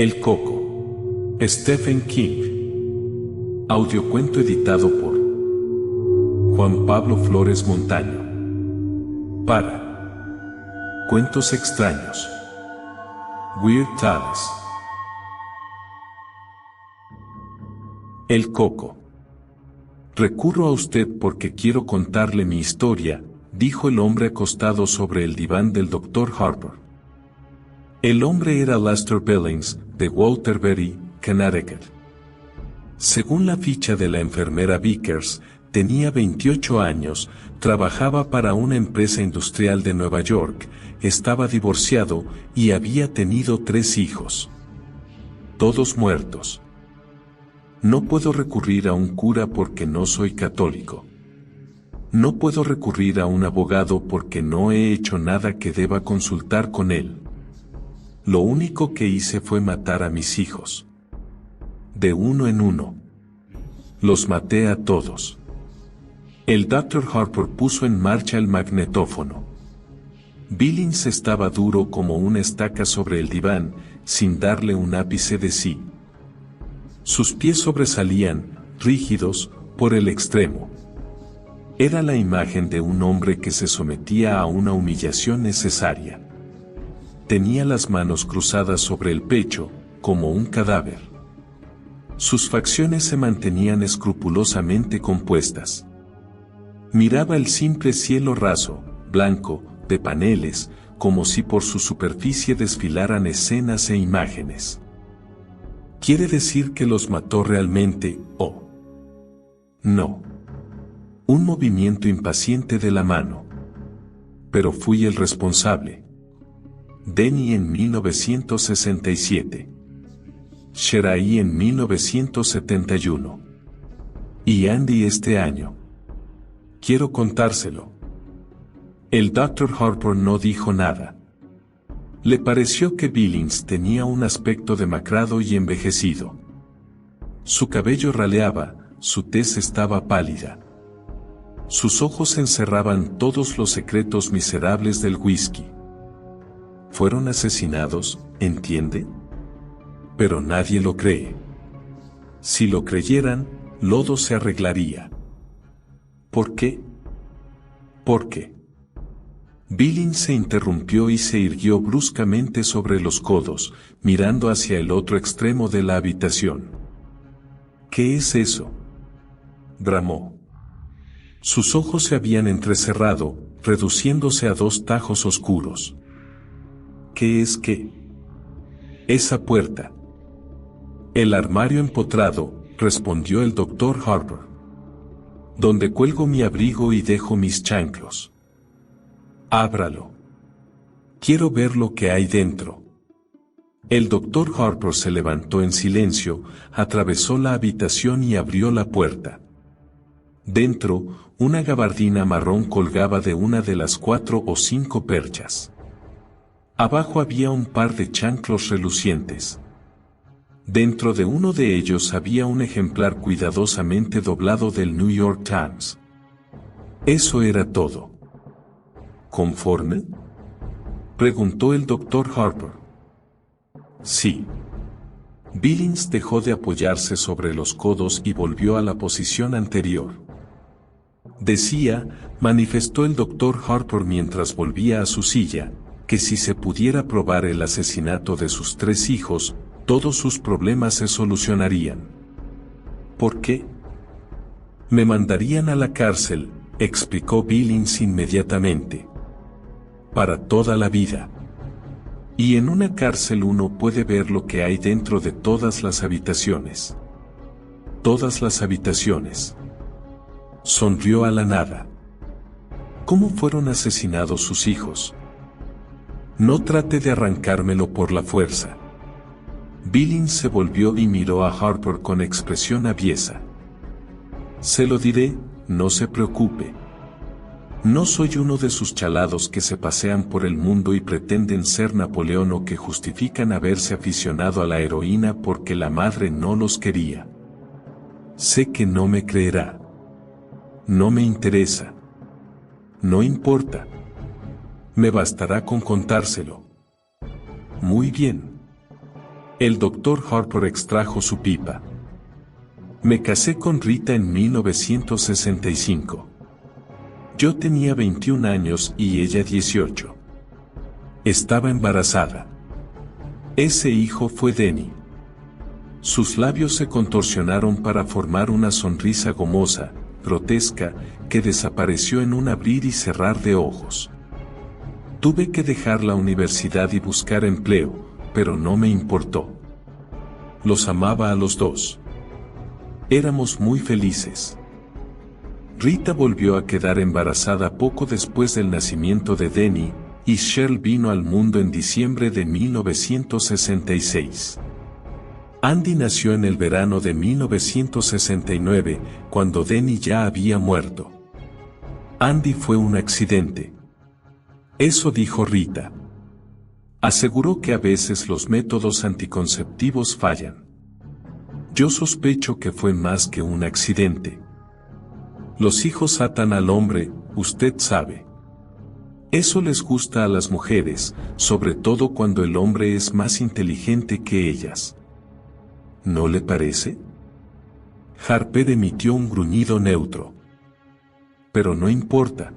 El Coco. Stephen King. Audiocuento editado por Juan Pablo Flores Montaño. Para Cuentos Extraños. Weird Tales. El Coco. Recurro a usted porque quiero contarle mi historia, dijo el hombre acostado sobre el diván del Dr. Harper. El hombre era Lester Billings, de Waterbury, Connecticut. Según la ficha de la enfermera Vickers, tenía 28 años, trabajaba para una empresa industrial de Nueva York, estaba divorciado y había tenido 3 hijos. Todos muertos. No puedo recurrir a un cura porque no soy católico. No puedo recurrir a un abogado porque no he hecho nada que deba consultar con él. Lo único que hice fue matar a mis hijos. De uno en uno. Los maté a todos. El Dr. Harper puso en marcha el magnetófono. Billings estaba duro como una estaca sobre el diván, sin darle un ápice de sí. Sus pies sobresalían, rígidos, por el extremo. Era la imagen de un hombre que se sometía a una humillación necesaria. Tenía las manos cruzadas sobre el pecho, como un cadáver. Sus facciones se mantenían escrupulosamente compuestas. Miraba el simple cielo raso, blanco, de paneles, como si por su superficie desfilaran escenas e imágenes. ¿Quiere decir que los mató realmente, o no? Un movimiento impaciente de la mano. Pero fui el responsable. Denny en 1967. Sherai en 1971. Y Andy este año. Quiero contárselo. El Dr. Harper no dijo nada. Le pareció que Billings tenía un aspecto demacrado y envejecido. Su cabello raleaba, su tez estaba pálida. Sus ojos encerraban todos los secretos miserables del whisky. Fueron asesinados, ¿entiende? Pero nadie lo cree. Si lo creyeran, Lodo se arreglaría. ¿Por qué? ¿Por qué? Billings se interrumpió y se irguió bruscamente sobre los codos, mirando hacia el otro extremo de la habitación. ¿Qué es eso?, bramó. Sus ojos se habían entrecerrado, reduciéndose a 2 tajos oscuros. ¿Qué es qué? Esa puerta. El armario empotrado, respondió el Dr. Harper. Donde cuelgo mi abrigo y dejo mis chanclos. Ábralo. Quiero ver lo que hay dentro. El Dr. Harper se levantó en silencio, atravesó la habitación y abrió la puerta. Dentro, una gabardina marrón colgaba de una de las 4 o 5 perchas. Abajo había un par de chanclos relucientes. Dentro de uno de ellos había un ejemplar cuidadosamente doblado del New York Times. Eso era todo. ¿Conforme?, preguntó el Dr. Harper. Sí. Billings dejó de apoyarse sobre los codos y volvió a la posición anterior. Decía, manifestó el Dr. Harper mientras volvía a su silla, que si se pudiera probar el asesinato de sus 3 hijos, todos sus problemas se solucionarían. ¿Por qué? Me mandarían a la cárcel, explicó Billings inmediatamente. Para toda la vida. Y en una cárcel uno puede ver lo que hay dentro de todas las habitaciones. Todas las habitaciones. Sonrió a la nada. ¿Cómo fueron asesinados sus hijos? No trate de arrancármelo por la fuerza. Billings se volvió y miró a Harper con expresión aviesa. Se lo diré, no se preocupe. No soy uno de sus chalados que se pasean por el mundo y pretenden ser Napoleón o que justifican haberse aficionado a la heroína porque la madre no los quería. Sé que no me creerá. No me interesa. No importa. Me bastará con contárselo. Muy bien. El doctor Harper extrajo su pipa. Me casé con Rita en 1965. Yo tenía 21 años y ella 18. Estaba embarazada. Ese hijo fue Denny. Sus labios se contorsionaron para formar una sonrisa gomosa, grotesca, que desapareció en un abrir y cerrar de ojos. Tuve que dejar la universidad y buscar empleo, pero no me importó. Los amaba a los dos. Éramos muy felices. Rita volvió a quedar embarazada poco después del nacimiento de Denny, y Cheryl vino al mundo en diciembre de 1966. Andy nació en el verano de 1969, cuando Denny ya había muerto. Andy fue un accidente. Eso dijo Rita. Aseguró que a veces los métodos anticonceptivos fallan. Yo sospecho que fue más que un accidente. Los hijos atan al hombre, usted sabe. Eso les gusta a las mujeres, sobre todo cuando el hombre es más inteligente que ellas. ¿No le parece? Harper emitió un gruñido neutro. Pero no importa.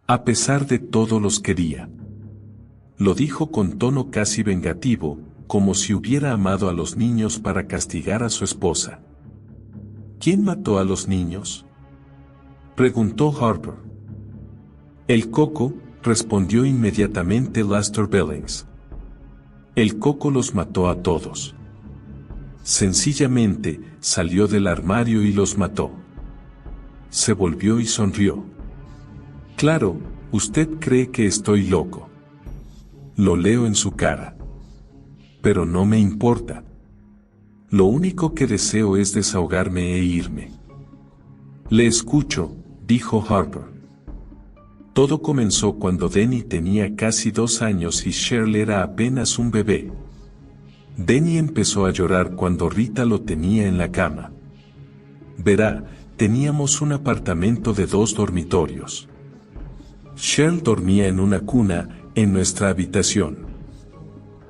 A pesar de todo los quería. Lo dijo con tono casi vengativo, como si hubiera amado a los niños para castigar a su esposa. ¿Quién mató a los niños?, preguntó Harper. El Coco, respondió inmediatamente Lester Billings. El Coco los mató a todos. Sencillamente, salió del armario y los mató. Se volvió y sonrió. Claro, usted cree que estoy loco. Lo leo en su cara. Pero no me importa. Lo único que deseo es desahogarme e irme. Le escucho, dijo Harper. Todo comenzó cuando Denny tenía casi 2 años y Cheryl era apenas un bebé. Denny empezó a llorar cuando Rita lo tenía en la cama. Verá, teníamos un apartamento de 2 dormitorios. Cheryl dormía en una cuna, en nuestra habitación.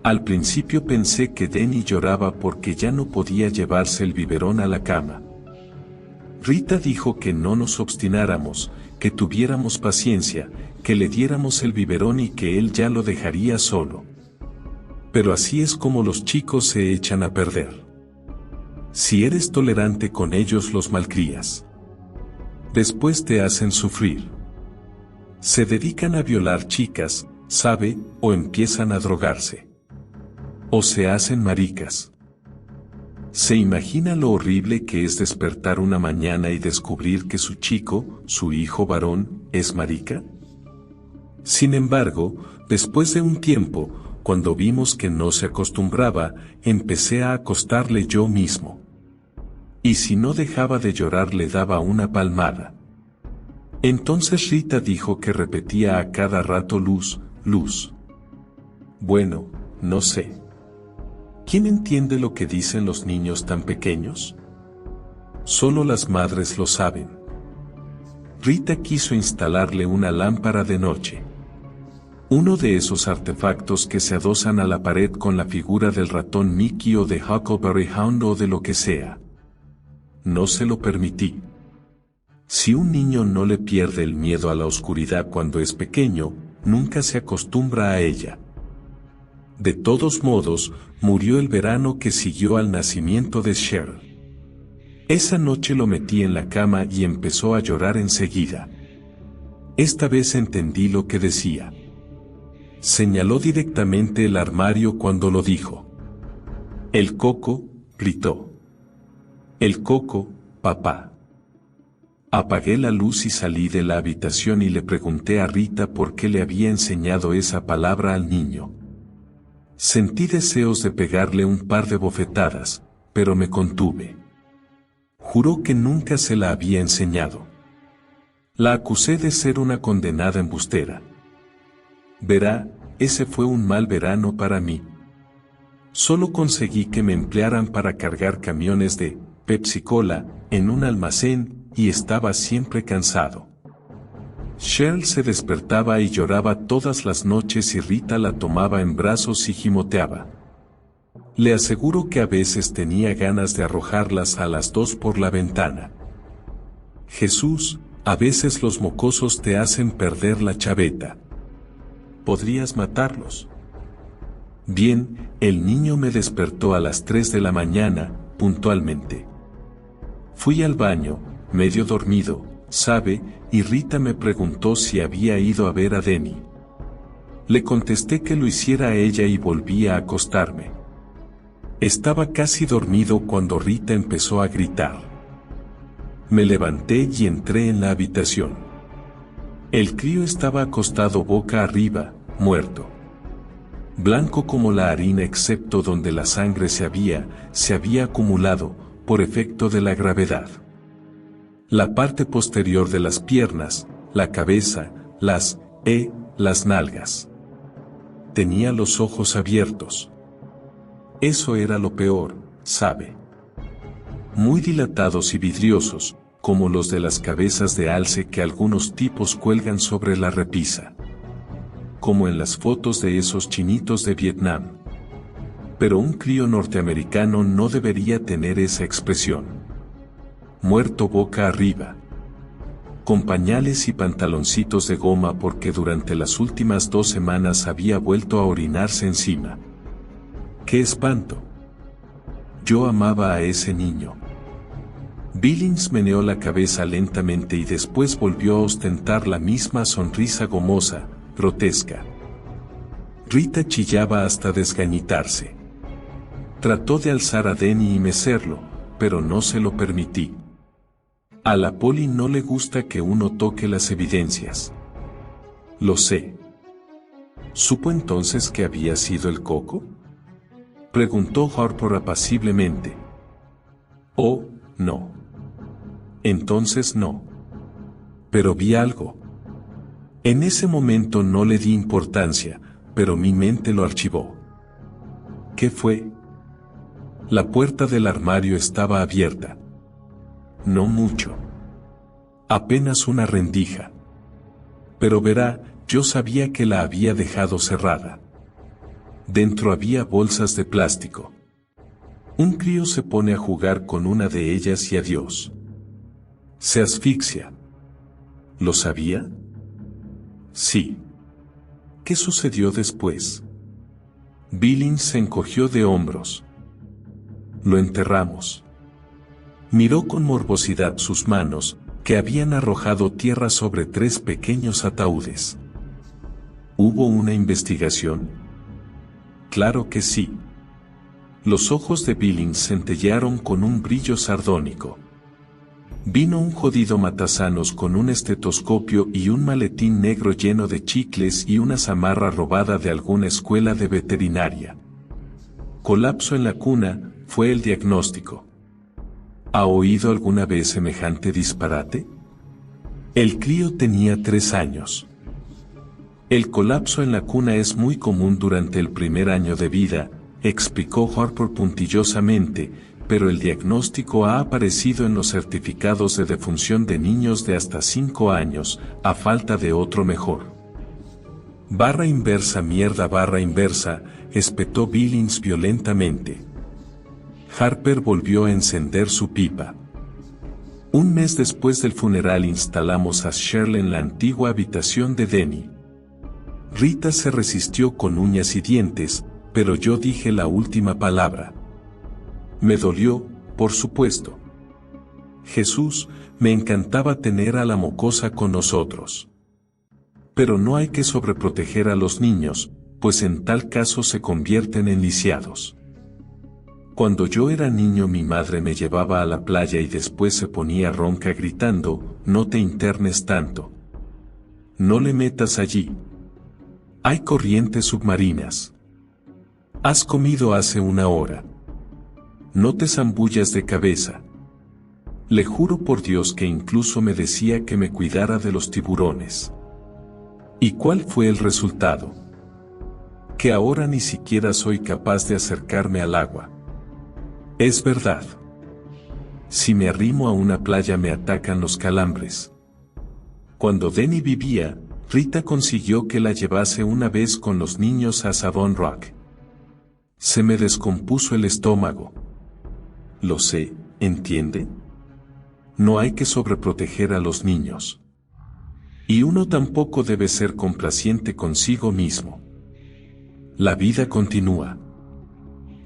Al principio pensé que Denny lloraba porque ya no podía llevarse el biberón a la cama. Rita dijo que no nos obstináramos, que tuviéramos paciencia, que le diéramos el biberón y que él ya lo dejaría solo. Pero así es como los chicos se echan a perder. Si eres tolerante con ellos los malcrías. Después te hacen sufrir. Se dedican a violar chicas, ¿sabe?, o empiezan a drogarse. O se hacen maricas. ¿Se imagina lo horrible que es despertar una mañana y descubrir que su chico, su hijo varón, es marica? Sin embargo, después de un tiempo, cuando vimos que no se acostumbraba, empecé a acostarle yo mismo. Y si no dejaba de llorar le daba una palmada. Entonces Rita dijo que repetía a cada rato luz, luz. Bueno, no sé. ¿Quién entiende lo que dicen los niños tan pequeños? Solo las madres lo saben. Rita quiso instalarle una lámpara de noche. Uno de esos artefactos que se adosan a la pared con la figura del ratón Mickey o de Huckleberry Hound o de lo que sea. No se lo permití. Si un niño no le pierde el miedo a la oscuridad cuando es pequeño, nunca se acostumbra a ella. De todos modos, murió el verano que siguió al nacimiento de Cheryl. Esa noche lo metí en la cama y empezó a llorar enseguida. Esta vez entendí lo que decía. Señaló directamente el armario cuando lo dijo. El Coco, gritó. El Coco, papá. Apagué la luz y salí de la habitación y le pregunté a Rita por qué le había enseñado esa palabra al niño. Sentí deseos de pegarle un par de bofetadas, pero me contuve. Juró que nunca se la había enseñado. La acusé de ser una condenada embustera. Verá, ese fue un mal verano para mí. Solo conseguí que me emplearan para cargar camiones de Pepsi-Cola en un almacén y estaba siempre cansado. Cheryl se despertaba y lloraba todas las noches y Rita la tomaba en brazos y gimoteaba. Le aseguro que a veces tenía ganas de arrojarlas a las dos por la ventana. Jesús, a veces los mocosos te hacen perder la chaveta. ¿Podrías matarlos? Bien, el niño me despertó a las 3 de la mañana, puntualmente. Fui al baño, medio dormido, ¿sabe? Y Rita me preguntó si había ido a ver a Denny. Le contesté que lo hiciera ella y volví a acostarme. Estaba casi dormido cuando Rita empezó a gritar. Me levanté y entré en la habitación. El crío estaba acostado boca arriba, muerto. Blanco como la harina excepto donde la sangre se había acumulado, por efecto de la gravedad. La parte posterior de las piernas, la cabeza, las nalgas. Tenía los ojos abiertos. Eso era lo peor, ¿sabe? Muy dilatados y vidriosos, como los de las cabezas de alce que algunos tipos cuelgan sobre la repisa. Como en las fotos de esos chinitos de Vietnam. Pero un crío norteamericano no debería tener esa expresión. Muerto boca arriba. Con pañales y pantaloncitos de goma porque durante las últimas 2 semanas había vuelto a orinarse encima. ¡Qué espanto! Yo amaba a ese niño. Billings meneó la cabeza lentamente y después volvió a ostentar la misma sonrisa gomosa, grotesca. Rita chillaba hasta desgañitarse. Trató de alzar a Denny y mecerlo, pero no se lo permití. A la Polly no le gusta que uno toque las evidencias. Lo sé. ¿Supo entonces que había sido el coco? Preguntó Harper apaciblemente. Oh, no. Entonces no. Pero vi algo. En ese momento no le di importancia, pero mi mente lo archivó. ¿Qué fue? La puerta del armario estaba abierta. No mucho. Apenas una rendija. Pero verá, yo sabía que la había dejado cerrada. Dentro había bolsas de plástico. Un crío se pone a jugar con una de ellas y adiós. Se asfixia. ¿Lo sabía? Sí. ¿Qué sucedió después? Billings se encogió de hombros. Lo enterramos. Miró con morbosidad sus manos, que habían arrojado tierra sobre 3 pequeños ataúdes. ¿Hubo una investigación? Claro que sí. Los ojos de Billings centellearon con un brillo sardónico. Vino un jodido matasanos con un estetoscopio y un maletín negro lleno de chicles y una zamarra robada de alguna escuela de veterinaria. Colapso en la cuna, fue el diagnóstico. ¿Ha oído alguna vez semejante disparate? El crío tenía 3 años. El colapso en la cuna es muy común durante el primer año de vida, explicó Harper puntillosamente, pero el diagnóstico ha aparecido en los certificados de defunción de niños de hasta 5 años, a falta de otro mejor. Barra inversa mierda barra inversa, espetó Billings violentamente. Harper volvió a encender su pipa. Un mes después del funeral instalamos a Shirley en la antigua habitación de Denny. Rita se resistió con uñas y dientes, pero yo dije la última palabra. Me dolió, por supuesto. Jesús, me encantaba tener a la mocosa con nosotros. Pero no hay que sobreproteger a los niños, pues en tal caso se convierten en lisiados. Cuando yo era niño mi madre me llevaba a la playa y después se ponía ronca gritando, no te internes tanto. No le metas allí. Hay corrientes submarinas. Has comido hace 1 hora. No te zambullas de cabeza. Le juro por Dios que incluso me decía que me cuidara de los tiburones. ¿Y cuál fue el resultado? Que ahora ni siquiera soy capaz de acercarme al agua. Es verdad. Si me arrimo a una playa me atacan los calambres. Cuando Denny vivía, Rita consiguió que la llevase una vez con los niños a Savon Rock. Se me descompuso el estómago. Lo sé, ¿entiende? No hay que sobreproteger a los niños. Y uno tampoco debe ser complaciente consigo mismo. La vida continúa.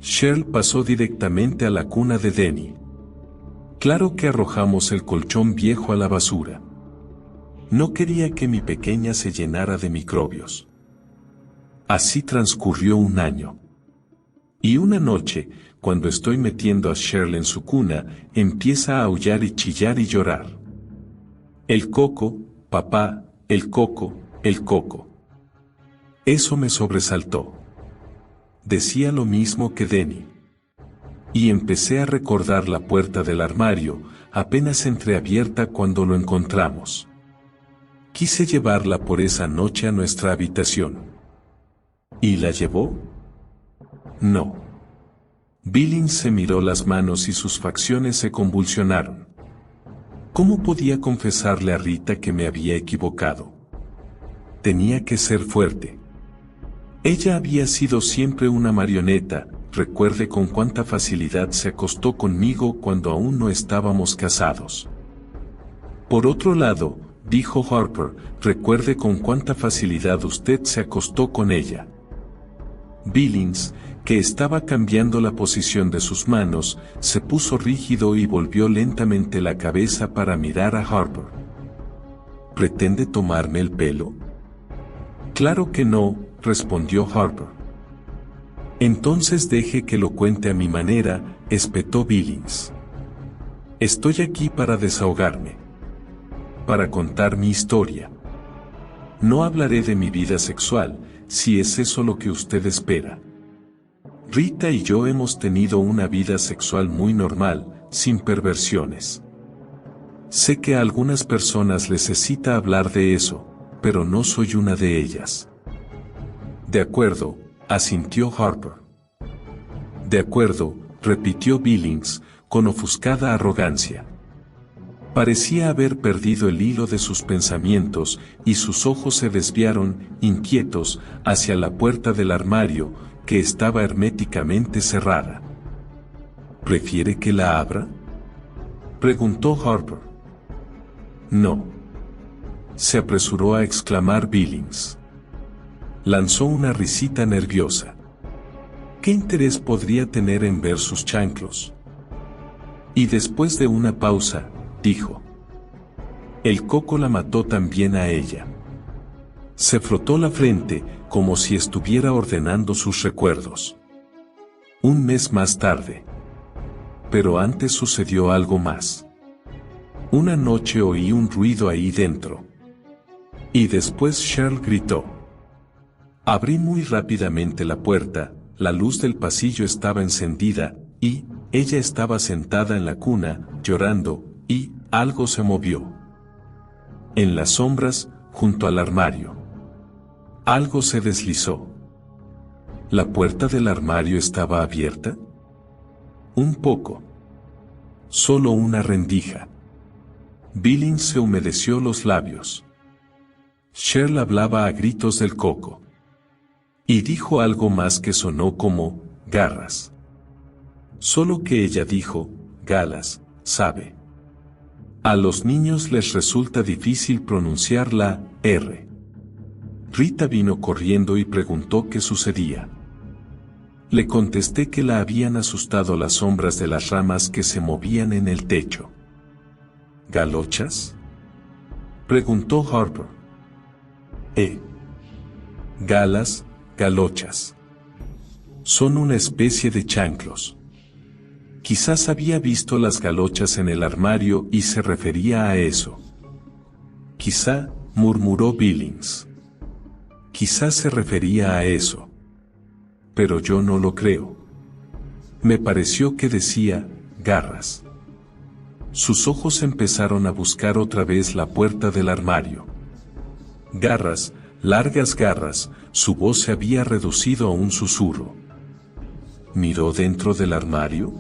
Cheryl pasó directamente a la cuna de Denny. Claro que arrojamos el colchón viejo a la basura. No quería que mi pequeña se llenara de microbios. Así transcurrió un año. Y una noche, cuando estoy metiendo a Cheryl en su cuna, empieza a aullar y chillar y llorar. El coco, papá, el coco, el coco. Eso me sobresaltó. Decía lo mismo que Denny. Y empecé a recordar la puerta del armario, apenas entreabierta cuando lo encontramos. Quise llevarla por esa noche a nuestra habitación. ¿Y la llevó? No. Billings se miró las manos y sus facciones se convulsionaron. ¿Cómo podía confesarle a Rita que me había equivocado? Tenía que ser fuerte. Ella había sido siempre una marioneta. Recuerde con cuánta facilidad se acostó conmigo cuando aún no estábamos casados. Por otro lado, dijo Harper, recuerde con cuánta facilidad usted se acostó con ella. Billings, que estaba cambiando la posición de sus manos, se puso rígido y volvió lentamente la cabeza para mirar a Harper. ¿Pretende tomarme el pelo? Claro que no, respondió Harper. Entonces deje que lo cuente a mi manera, espetó Billings. Estoy aquí para desahogarme. Para contar mi historia. No hablaré de mi vida sexual, si es eso lo que usted espera. Rita y yo hemos tenido una vida sexual muy normal, sin perversiones. Sé que a algunas personas les excita hablar de eso, pero no soy una de ellas. De acuerdo, asintió Harper. De acuerdo, repitió Billings, con ofuscada arrogancia. Parecía haber perdido el hilo de sus pensamientos, y sus ojos se desviaron, inquietos, hacia la puerta del armario, que estaba herméticamente cerrada. ¿Prefiere que la abra?, preguntó Harper. No. Se apresuró a exclamar Billings. Lanzó una risita nerviosa. ¿Qué interés podría tener en ver sus chanclos? Y después de una pausa, dijo. El coco la mató también a ella. Se frotó la frente, como si estuviera ordenando sus recuerdos. Un mes más tarde. Pero antes sucedió algo más. Una noche oí un ruido ahí dentro. Y después Cheryl gritó. Abrí muy rápidamente la puerta, la luz del pasillo estaba encendida, y ella estaba sentada en la cuna, llorando, y algo se movió. En las sombras, junto al armario. Algo se deslizó. ¿La puerta del armario estaba abierta? Un poco. Solo una rendija. Billings se humedeció los labios. Cheryl hablaba a gritos del coco. Y dijo algo más que sonó como, garras. Solo que ella dijo, galas, sabe. A los niños les resulta difícil pronunciar la R. Rita vino corriendo y preguntó qué sucedía. Le contesté que la habían asustado las sombras de las ramas que se movían en el techo. ¿Galochas?, preguntó Harper. Galas, galochas. Son una especie de chanclos. Quizás había visto las galochas en el armario y se refería a eso. Quizá, murmuró Billings. Quizás se refería a eso. Pero yo no lo creo. Me pareció que decía, garras. Sus ojos empezaron a buscar otra vez la puerta del armario. Garras, largas garras, su voz se había reducido a un susurro. ¿Miró dentro del armario?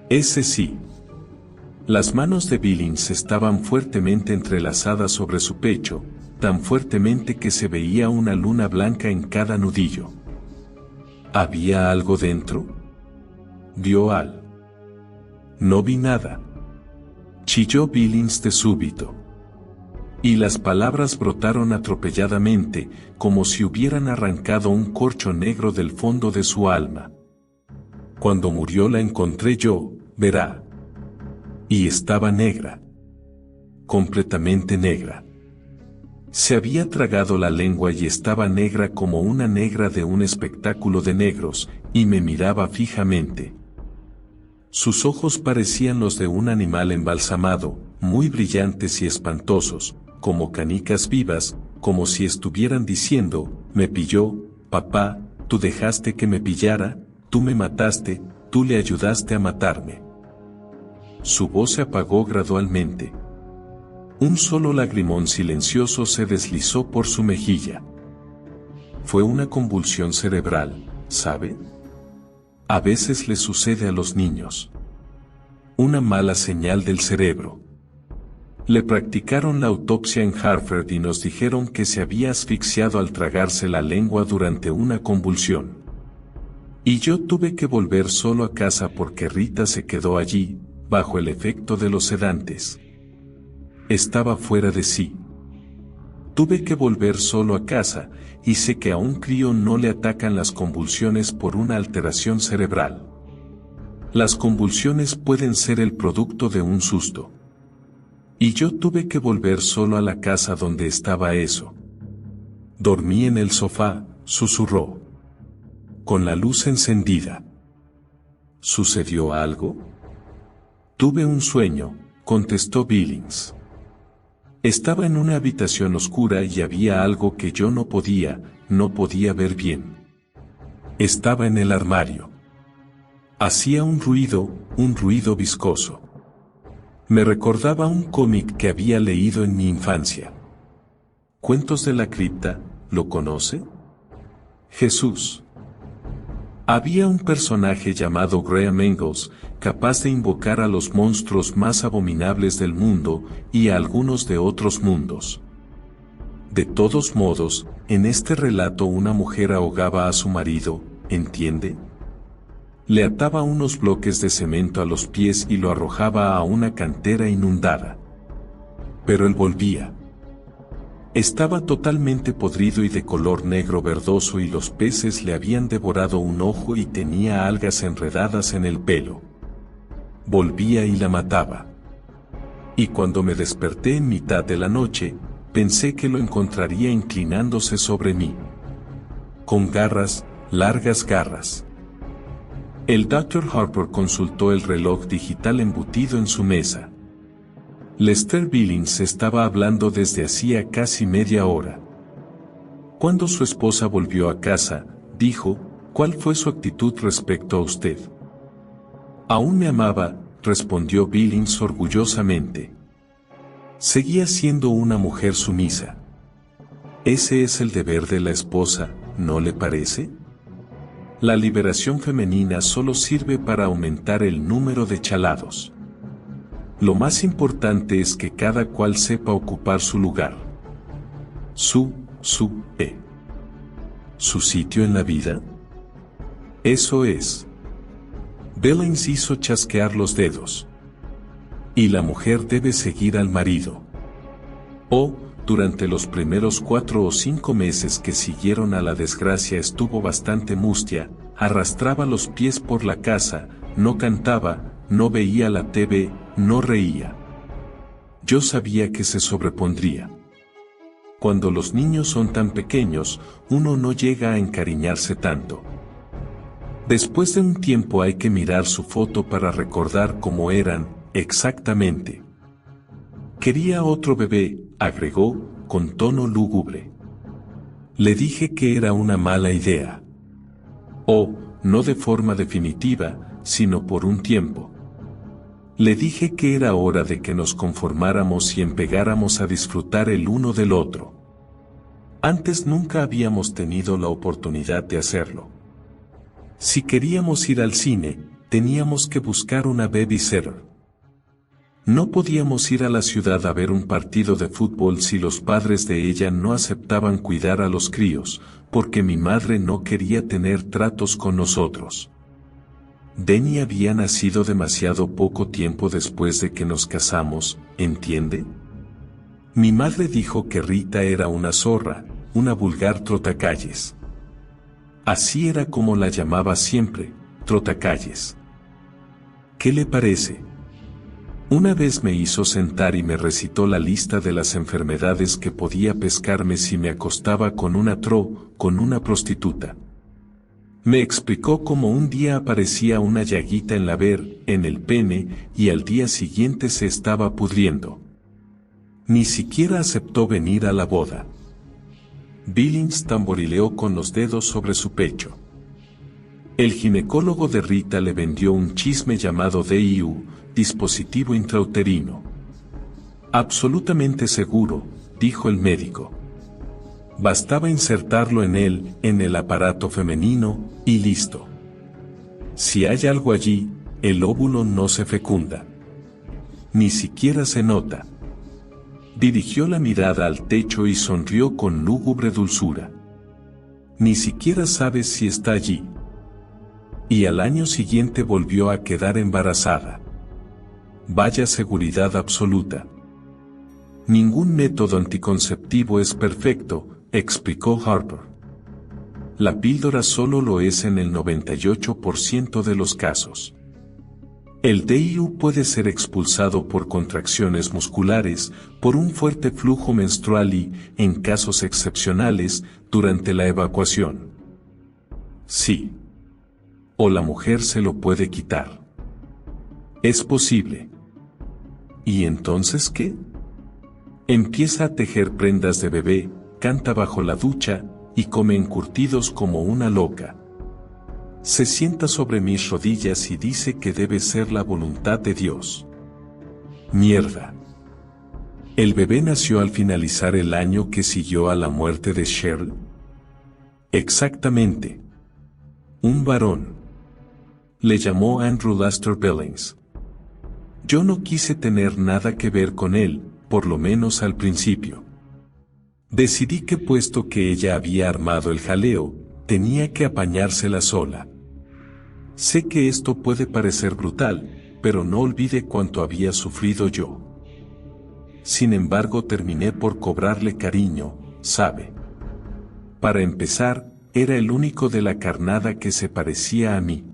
Ese sí. Las manos de Billings estaban fuertemente entrelazadas sobre su pecho, tan fuertemente que se veía una luna blanca en cada nudillo. ¿Había algo dentro? ¿Vio al? No vi nada. Chilló Billings de súbito. Y las palabras brotaron atropelladamente, como si hubieran arrancado un corcho negro del fondo de su alma. Cuando murió la encontré yo, verá. Y estaba negra. Completamente negra. Se había tragado la lengua y estaba negra como una negra de un espectáculo de negros, y me miraba fijamente. Sus ojos parecían los de un animal embalsamado, muy brillantes y espantosos, como canicas vivas, como si estuvieran diciendo, me pilló, papá, tú dejaste que me pillara, tú me mataste, tú le ayudaste a matarme. Su voz se apagó gradualmente. Un solo lagrimón silencioso se deslizó por su mejilla. Fue una convulsión cerebral, ¿sabe? A veces le sucede a los niños. Una mala señal del cerebro. Le practicaron la autopsia en Harvard y nos dijeron que se había asfixiado al tragarse la lengua durante una convulsión. Y yo tuve que volver solo a casa porque Rita se quedó allí, bajo el efecto de los sedantes. Estaba fuera de sí. Tuve que volver solo a casa, y sé que a un crío no le atacan las convulsiones por una alteración cerebral. Las convulsiones pueden ser el producto de un susto. Y yo tuve que volver solo a la casa donde estaba eso. Dormí en el sofá, susurró. Con la luz encendida. ¿Sucedió algo? Tuve un sueño, contestó Billings. Estaba en una habitación oscura y había algo que yo no podía ver bien. Estaba en el armario. Hacía un ruido viscoso. Me recordaba un cómic que había leído en mi infancia. Cuentos de la cripta, ¿lo conoce? Jesús. Había un personaje llamado Graham Engels, capaz de invocar a los monstruos más abominables del mundo, y a algunos de otros mundos. De todos modos, en este relato una mujer ahogaba a su marido, ¿entiende? Le ataba unos bloques de cemento a los pies y lo arrojaba a una cantera inundada. Pero él volvía. Estaba totalmente podrido y de color negro verdoso y los peces le habían devorado un ojo y tenía algas enredadas en el pelo. Volvía y la mataba. Y cuando me desperté en mitad de la noche, pensé que lo encontraría inclinándose sobre mí. Con garras, largas garras. El Dr. Harper consultó el reloj digital embutido en su mesa. Lester Billings estaba hablando desde hacía casi media hora. Cuando su esposa volvió a casa, dijo, ¿cuál fue su actitud respecto a usted? Aún me amaba, respondió Billings orgullosamente. Seguía siendo una mujer sumisa. Ese es el deber de la esposa, ¿no le parece? La liberación femenina solo sirve para aumentar el número de chalados. Lo más importante es que cada cual sepa ocupar su lugar. Su sitio en la vida. Eso es. Billings hizo chasquear los dedos. Y la mujer debe seguir al marido. Durante los primeros 4 o 5 meses que siguieron a la desgracia estuvo bastante mustia, arrastraba los pies por la casa, no cantaba, no veía la TV, no reía. Yo sabía que se sobrepondría. Cuando los niños son tan pequeños, uno no llega a encariñarse tanto. Después de un tiempo hay que mirar su foto para recordar cómo eran, exactamente. Quería otro bebé, agregó, con tono lúgubre. Le dije que era una mala idea. No de forma definitiva, sino por un tiempo. Le dije que era hora de que nos conformáramos y empezáramos a disfrutar el uno del otro. Antes nunca habíamos tenido la oportunidad de hacerlo. Si queríamos ir al cine, teníamos que buscar una babysitter. No podíamos ir a la ciudad a ver un partido de fútbol si los padres de ella no aceptaban cuidar a los críos, porque mi madre no quería tener tratos con nosotros. Denny había nacido demasiado poco tiempo después de que nos casamos, ¿entiende? Mi madre dijo que Rita era una zorra, una vulgar trotacalles. Así era como la llamaba siempre, trotacalles. ¿Qué le parece? Una vez me hizo sentar y me recitó la lista de las enfermedades que podía pescarme si me acostaba con una prostituta. Me explicó cómo un día aparecía una llaguita en el pene, y al día siguiente se estaba pudriendo. Ni siquiera aceptó venir a la boda. Billings tamborileó con los dedos sobre su pecho. El ginecólogo de Rita le vendió un chisme llamado DIU, dispositivo intrauterino. Absolutamente seguro, dijo el médico. Bastaba insertarlo en el aparato femenino, y listo. Si hay algo allí, el óvulo no se fecunda. Ni siquiera se nota. Dirigió la mirada al techo y sonrió con lúgubre dulzura. Ni siquiera sabes si está allí. Y al año siguiente volvió a quedar embarazada. Vaya seguridad absoluta. Ningún método anticonceptivo es perfecto, explicó Harper. La píldora solo lo es en el 98% de los casos. El DIU puede ser expulsado por contracciones musculares, por un fuerte flujo menstrual y, en casos excepcionales, durante la evacuación. Sí. O la mujer se lo puede quitar. Es posible. ¿Y entonces qué? Empieza a tejer prendas de bebé, canta bajo la ducha, y come encurtidos como una loca. Se sienta sobre mis rodillas y dice que debe ser la voluntad de Dios. Mierda. ¿El bebé nació al finalizar el año que siguió a la muerte de Cheryl? Exactamente. Un varón. Le llamó Andrew Lester Billings. Yo no quise tener nada que ver con él, por lo menos al principio. Decidí que puesto que ella había armado el jaleo, tenía que apañársela sola. Sé que esto puede parecer brutal, pero no olvide cuánto había sufrido yo. Sin embargo, terminé por cobrarle cariño, ¿sabe? Para empezar, era el único de la carnada que se parecía a mí.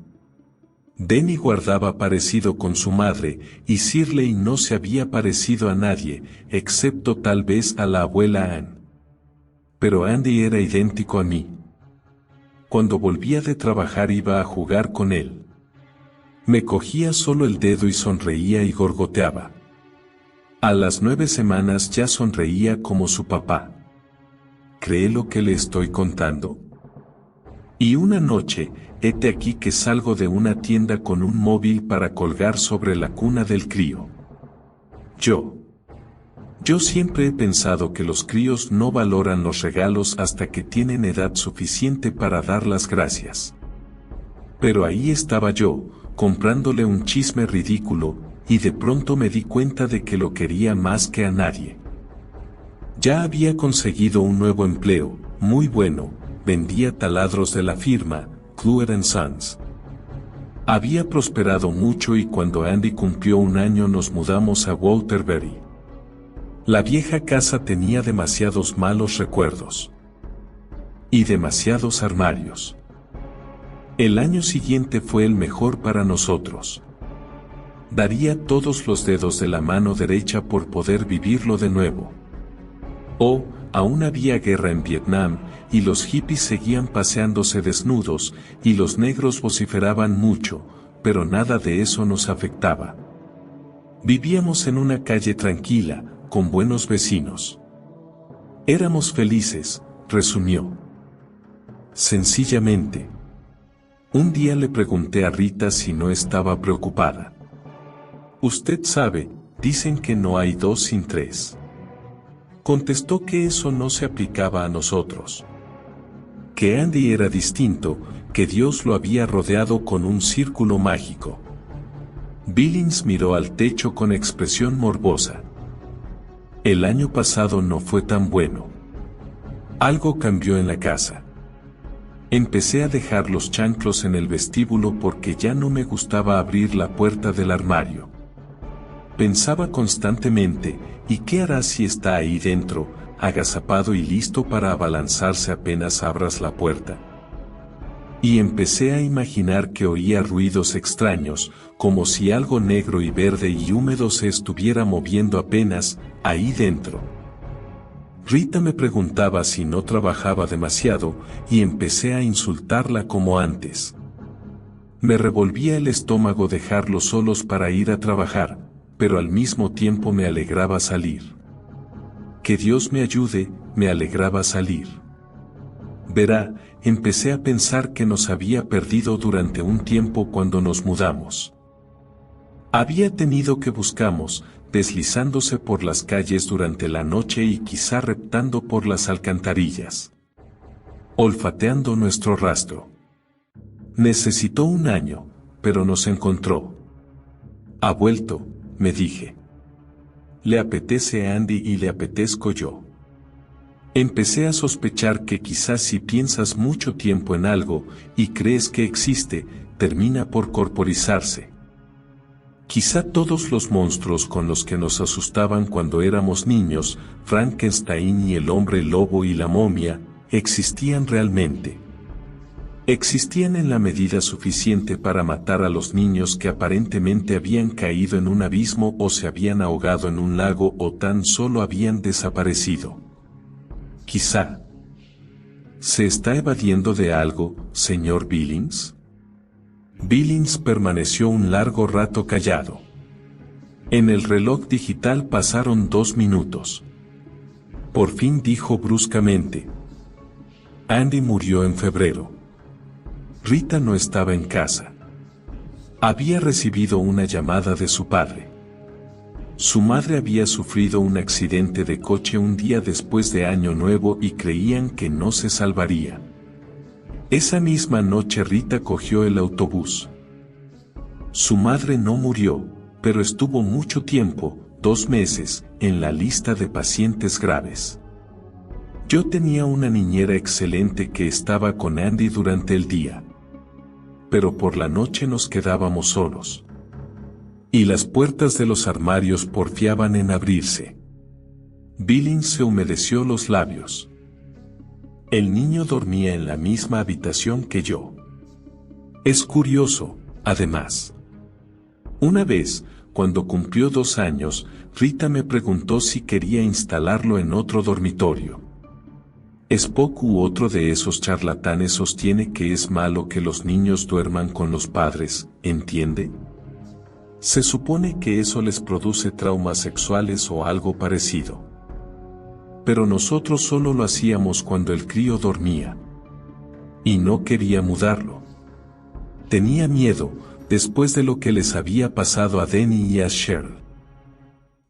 Denny guardaba parecido con su madre, y Shirley no se había parecido a nadie, excepto tal vez a la abuela Ann. Pero Andy era idéntico a mí. Cuando volvía de trabajar iba a jugar con él. Me cogía solo el dedo y sonreía y gorgoteaba. A las 9 semanas ya sonreía como su papá. ¿Cree lo que le estoy contando? Y una noche, hete aquí que salgo de una tienda con un móvil para colgar sobre la cuna del crío. Yo siempre he pensado que los críos no valoran los regalos hasta que tienen edad suficiente para dar las gracias. Pero ahí estaba yo, comprándole un chisme ridículo, y de pronto me di cuenta de que lo quería más que a nadie. Ya había conseguido un nuevo empleo, muy bueno, vendía taladros de la firma, Cluer & Sons. Había prosperado mucho y cuando Andy cumplió 1 año nos mudamos a Waterbury. La vieja casa tenía demasiados malos recuerdos. Y demasiados armarios. El año siguiente fue el mejor para nosotros. Daría todos los dedos de la mano derecha por poder vivirlo de nuevo. Oh, aún había guerra en Vietnam, y los hippies seguían paseándose desnudos, y los negros vociferaban mucho, pero nada de eso nos afectaba. Vivíamos en una calle tranquila, con buenos vecinos. Éramos felices, resumió. Sencillamente. Un día le pregunté a Rita si no estaba preocupada. Usted sabe, dicen que no hay 2 sin 3. Contestó que eso no se aplicaba a nosotros. Que Andy era distinto, que Dios lo había rodeado con un círculo mágico. Billings miró al techo con expresión morbosa. El año pasado no fue tan bueno. Algo cambió en la casa. Empecé a dejar los chanclos en el vestíbulo porque ya no me gustaba abrir la puerta del armario. Pensaba constantemente, ¿y qué harás si está ahí dentro, agazapado y listo para abalanzarse apenas abras la puerta? Y empecé a imaginar que oía ruidos extraños, como si algo negro y verde y húmedo se estuviera moviendo apenas, ahí dentro. Rita me preguntaba si no trabajaba demasiado, y empecé a insultarla como antes. Me revolvía el estómago dejarlos solos para ir a trabajar, pero al mismo tiempo me alegraba salir. Que Dios me ayude, me alegraba salir. Verá, empecé a pensar que nos había perdido durante un tiempo cuando nos mudamos. Había tenido que buscamos, deslizándose por las calles durante la noche y quizá reptando por las alcantarillas. Olfateando nuestro rastro. Necesitó un año, pero nos encontró. Ha vuelto, me dije. Le apetece a Andy y le apetezco yo. Empecé a sospechar que quizás si piensas mucho tiempo en algo, y crees que existe, termina por corporizarse. Quizá todos los monstruos con los que nos asustaban cuando éramos niños, Frankenstein y el hombre lobo y la momia, existían realmente. Existían en la medida suficiente para matar a los niños que aparentemente habían caído en un abismo o se habían ahogado en un lago o tan solo habían desaparecido. Quizá. ¿Se está evadiendo de algo, señor Billings? Billings permaneció un largo rato callado. En el reloj digital pasaron 2 minutos. Por fin dijo bruscamente: Andy murió en febrero. Rita no estaba en casa. Había recibido una llamada de su padre. Su madre había sufrido un accidente de coche un día después de Año Nuevo y creían que no se salvaría. Esa misma noche Rita cogió el autobús. Su madre no murió, pero estuvo mucho tiempo, 2 meses, en la lista de pacientes graves. Yo tenía una niñera excelente que estaba con Andy durante el día. Pero por la noche nos quedábamos solos. Y las puertas de los armarios porfiaban en abrirse. Billings se humedeció los labios. El niño dormía en la misma habitación que yo. Es curioso, además. Una vez, cuando cumplió 2 años, Rita me preguntó si quería instalarlo en otro dormitorio. Spock u otro de esos charlatanes sostiene que es malo que los niños duerman con los padres, ¿entiende? Se supone que eso les produce traumas sexuales o algo parecido. Pero nosotros solo lo hacíamos cuando el crío dormía. Y no quería mudarlo. Tenía miedo, después de lo que les había pasado a Denny y a Cheryl.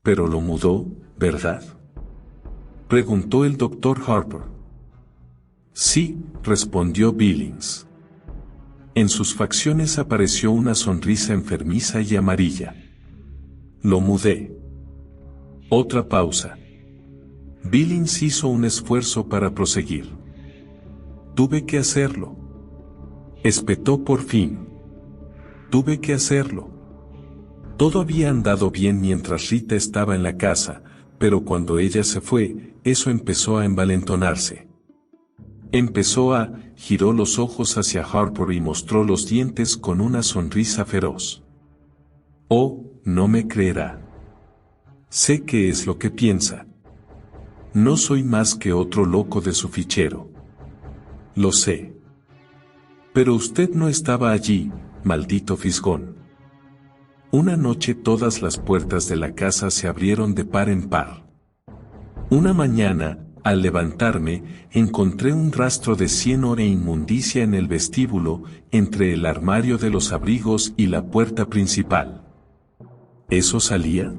Pero lo mudó, ¿verdad? Preguntó el Dr. Harper. Sí, respondió Billings. En sus facciones apareció una sonrisa enfermiza y amarilla. Lo mudé. Otra pausa. Billings hizo un esfuerzo para proseguir. Tuve que hacerlo. Espetó por fin. Tuve que hacerlo. Todo había andado bien mientras Rita estaba en la casa, pero cuando ella se fue, eso empezó a envalentonarse. Giró los ojos hacia Harper y mostró los dientes con una sonrisa feroz. Oh, no me creerá. Sé qué es lo que piensa. No soy más que otro loco de su fichero. Lo sé. Pero usted no estaba allí, maldito fisgón. Una noche todas las puertas de la casa se abrieron de par en par. Una mañana, al levantarme, encontré un rastro de cieno e inmundicia en el vestíbulo, entre el armario de los abrigos y la puerta principal. ¿Eso salía?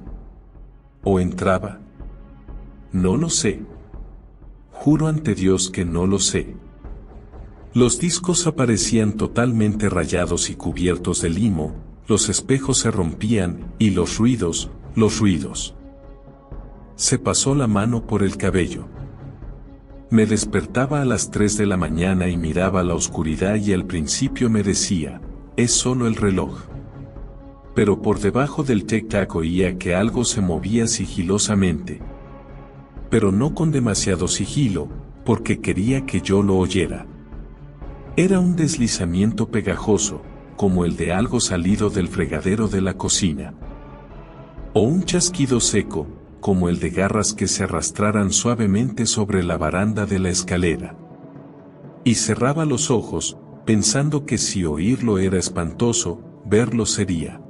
¿O entraba? No lo sé. Juro ante Dios que no lo sé. Los discos aparecían totalmente rayados y cubiertos de limo, Los espejos se rompían, y los ruidos. Se pasó la mano por el cabello. Me despertaba a las 3 de la mañana y miraba la oscuridad y al principio me decía, es solo el reloj. Pero por debajo del tic-tac oía que algo se movía sigilosamente. Pero no con demasiado sigilo, porque quería que yo lo oyera. Era un deslizamiento pegajoso, como el de algo salido del fregadero de la cocina. O un chasquido seco, como el de garras que se arrastraran suavemente sobre la baranda de la escalera. Y cerraba los ojos, pensando que si oírlo era espantoso, verlo sería.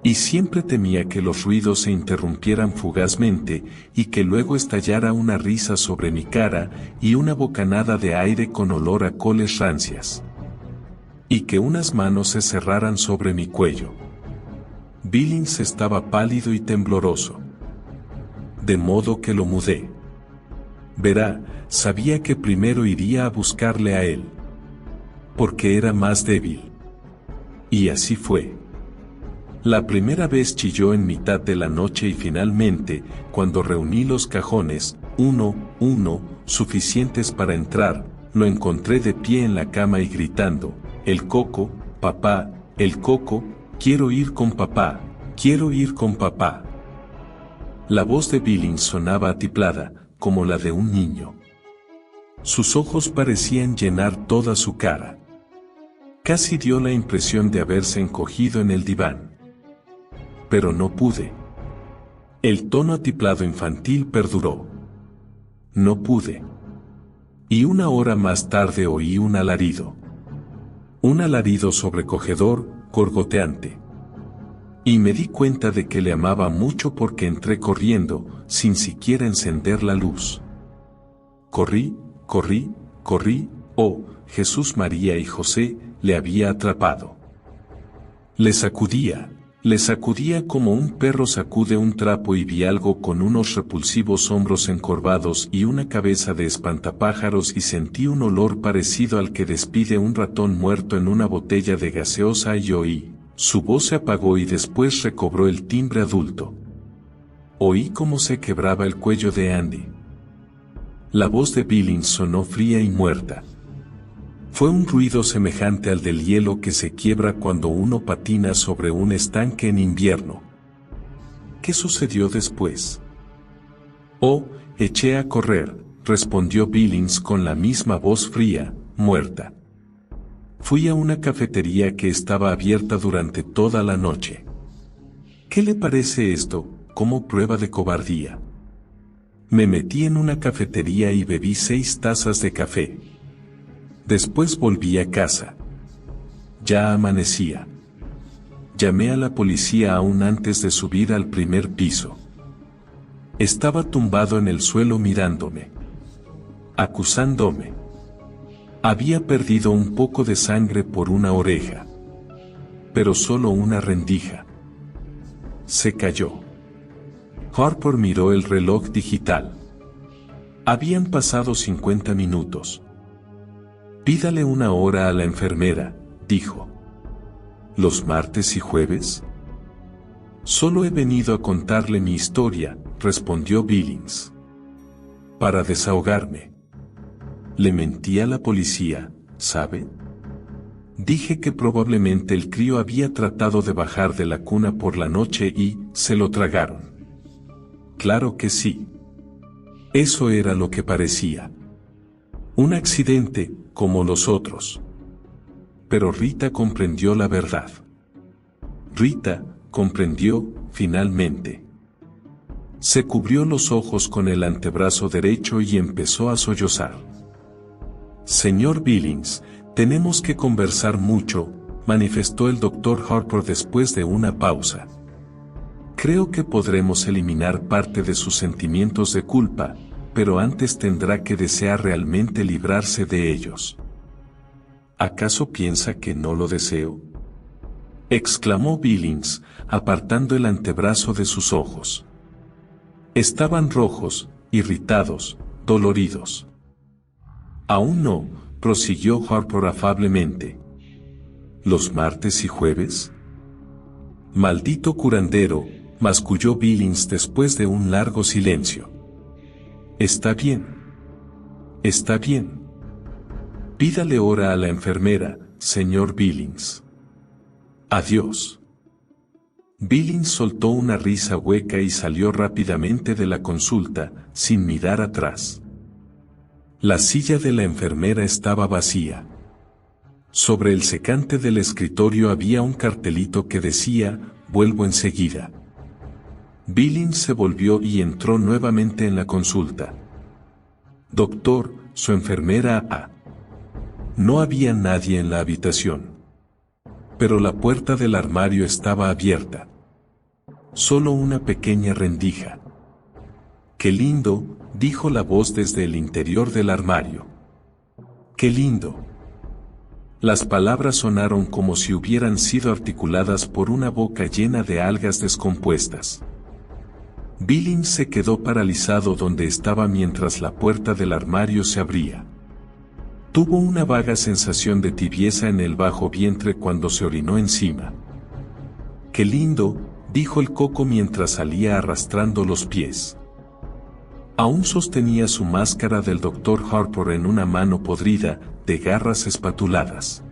Y siempre temía que los ruidos se interrumpieran fugazmente, y que luego estallara una risa sobre mi cara, y una bocanada de aire con olor a coles rancias. Y que unas manos se cerraran sobre mi cuello. Billings estaba pálido y tembloroso. De modo que lo mudé. Verá, sabía que primero iría a buscarle a él. Porque era más débil. Y así fue. La primera vez chilló en mitad de la noche y finalmente, cuando reuní los cajones, uno, suficientes para entrar, lo encontré de pie en la cama y gritando, el coco, papá, el coco, quiero ir con papá, quiero ir con papá. La voz de Billings sonaba atiplada, como la de un niño. Sus ojos parecían llenar toda su cara. Casi dio la impresión de haberse encogido en el diván. Pero no pude. El tono atiplado infantil perduró. No pude. Y una hora más tarde oí un alarido. Un alarido sobrecogedor, gorgoteante. Y me di cuenta de que le amaba mucho porque entré corriendo, sin siquiera encender la luz. Corrí, oh, Jesús, María y José, le había atrapado. Le sacudía como un perro sacude un trapo y vi algo con unos repulsivos hombros encorvados y una cabeza de espantapájaros y sentí un olor parecido al que despide un ratón muerto en una botella de gaseosa y oí. Su voz se apagó y después recobró el timbre adulto. Oí cómo se quebraba el cuello de Andy. La voz de Billings sonó fría y muerta. Fue un ruido semejante al del hielo que se quiebra cuando uno patina sobre un estanque en invierno. ¿Qué sucedió después? Oh, eché a correr, respondió Billings con la misma voz fría, muerta. Fui a una cafetería que estaba abierta durante toda la noche. ¿Qué le parece esto, como prueba de cobardía? Me metí en una cafetería y bebí 6 tazas de café. Después volví a casa. Ya amanecía. Llamé a la policía aún antes de subir al primer piso. Estaba tumbado en el suelo mirándome. Acusándome. Había perdido un poco de sangre por una oreja. Pero solo una rendija. Se cayó. Harper miró el reloj digital. Habían pasado 50 minutos. Pídale una hora a la enfermera, dijo. ¿Los martes y jueves? Solo he venido a contarle mi historia, respondió Billings. Para desahogarme. Le mentí a la policía, ¿sabe? Dije que probablemente el crío había tratado de bajar de la cuna por la noche y se lo tragaron. Claro que sí. Eso era lo que parecía. Un accidente, como los otros. Pero Rita comprendió la verdad. Rita comprendió, finalmente. Se cubrió los ojos con el antebrazo derecho y empezó a sollozar. Señor Billings, tenemos que conversar mucho, manifestó el doctor Harper después de una pausa. Creo que podremos eliminar parte de sus sentimientos de culpa, pero antes tendrá que desear realmente librarse de ellos. ¿Acaso piensa que no lo deseo? Exclamó Billings, apartando el antebrazo de sus ojos. Estaban rojos, irritados, doloridos. Aún no, prosiguió Harper afablemente. ¿Los martes y jueves? Maldito curandero, masculló Billings después de un largo silencio. Está bien. Está bien. Pídale hora a la enfermera, señor Billings. Adiós. Billings soltó una risa hueca y salió rápidamente de la consulta, sin mirar atrás. La silla de la enfermera estaba vacía. Sobre el secante del escritorio había un cartelito que decía, vuelvo enseguida. Billings se volvió y entró nuevamente en la consulta. Doctor, su enfermera A. No había nadie en la habitación. Pero la puerta del armario estaba abierta. Solo una pequeña rendija. ¡Qué lindo!, dijo la voz desde el interior del armario. ¡Qué lindo! Las palabras sonaron como si hubieran sido articuladas por una boca llena de algas descompuestas. Billings se quedó paralizado donde estaba mientras la puerta del armario se abría. Tuvo una vaga sensación de tibieza en el bajo vientre cuando se orinó encima. ¡Qué lindo!, dijo el coco mientras salía arrastrando los pies. Aún sostenía su máscara del Dr. Harper en una mano podrida, de garras espatuladas.